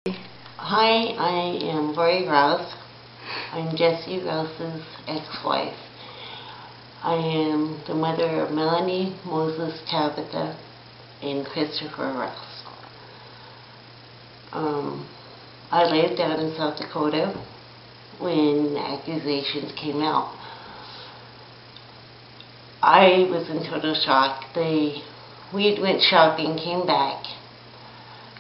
Hi, I am Lory Rouse. I'm Jesse Rouse's ex-wife. I am the mother of Melanie, Moses, Tabitha, and Christopher Rouse. I lived down in South Dakota when the accusations came out. I was in total shock. We went shopping, came back,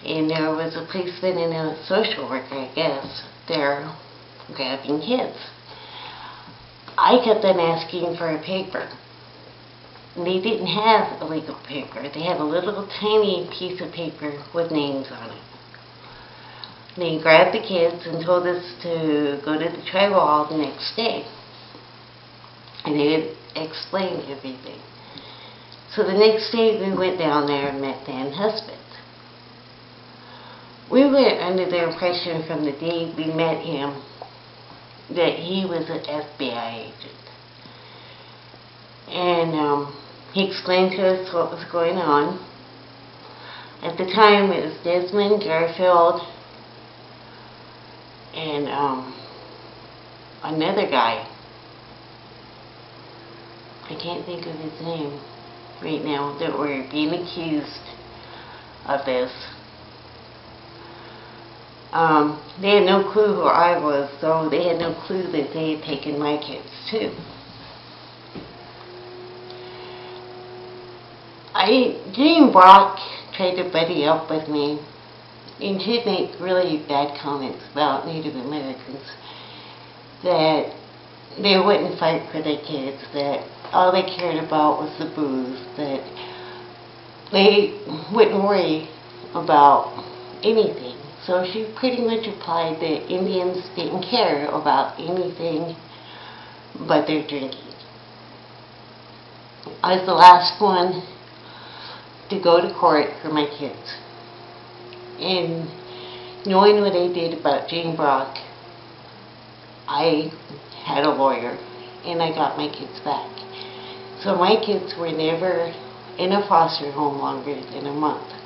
and there was a policeman and a social worker, I guess, there grabbing kids. I kept on asking for a paper. They didn't have a legal paper. They had a little tiny piece of paper with names on it. They grabbed the kids and told us to go to the tribal hall the next day. And they had explained everything. So the next day we went down there and met Dan's husband. We were under the impression from the day we met him that he was an FBI agent. And he explained to us what was going on. At the time it was Desmond, Garfield, and another guy. I can't think of his name right now, that were being accused of this. They had no clue who I was, so they had no clue that they had taken my kids too. Jane Brock tried to buddy up with me, and she'd make really bad comments about Native Americans, that they wouldn't fight for their kids, that all they cared about was the booze, that they wouldn't worry about anything. So she pretty much implied that Indians didn't care about anything but their drinking. I was the last one to go to court for my kids. And knowing what they did about Jane Brock, I had a lawyer and I got my kids back. So my kids were never in a foster home longer than a month.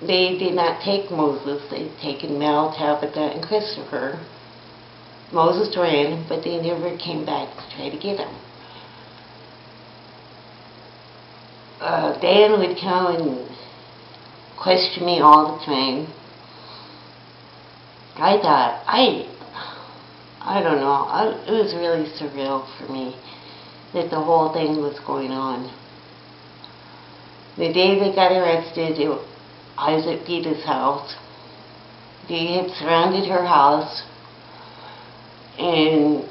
They did not take Moses. They'd taken Mel, Tabitha, and Christopher. Moses ran, but they never came back to try to get him. Dan would come and question me all the time. I thought, I don't know, it was really surreal for me that the whole thing was going on. The day they got arrested, I was at Vita's house. They had surrounded her house, and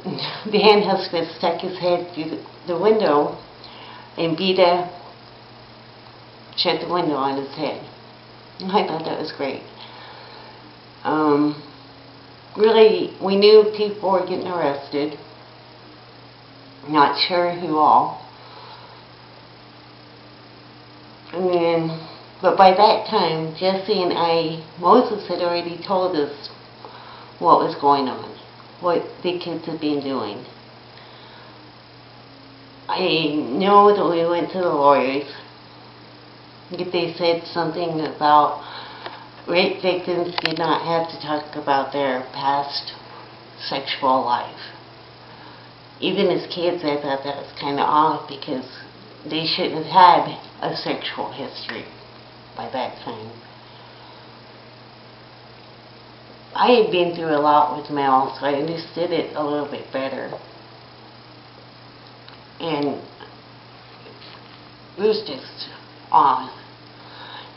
Dan husband stuck his head through the window, and Vita shut the window on his head. I thought that was great. Really, we knew people were getting arrested. Not sure who all. But by that time, Jesse and Moses had already told us what was going on, what the kids had been doing. I know that we went to the lawyers. They said something about rape victims did not have to talk about their past sexual life. Even as kids, I thought that was kind of odd because they shouldn't have had a sexual history by that time. I had been through a lot with Mel, so I understood it a little bit better. And it was just odd.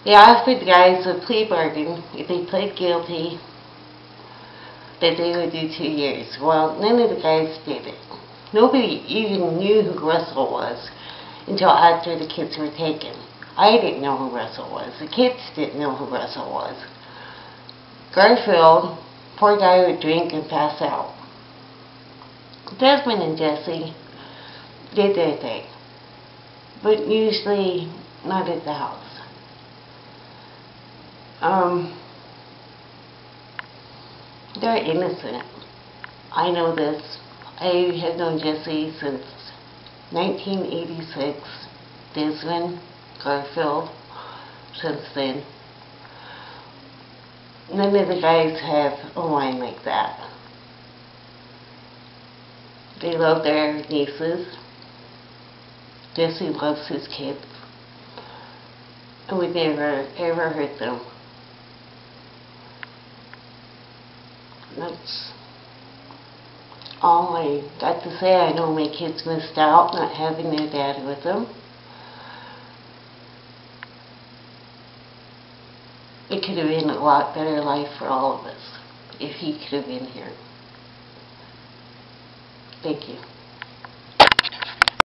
They offered guys a plea bargain if they pled guilty that they would do 2 years. Well, none of the guys did it. Nobody even knew who Russell was until after the kids were taken. I didn't know who Russell was. The kids didn't know who Russell was. Garfield, poor guy, would drink and pass out. Desmond and Jesse did their thing, but usually not at the house. They're innocent. I know this. I have known Jesse since 1986. Desmond, Garfield, since then. None of the guys have a line like that. They love their nieces. Jesse loves his kids. And we never ever hurt them. That's all I got to say. I know my kids missed out not having their dad with them. It could have been a lot better life for all of us if he could have been here. Thank you.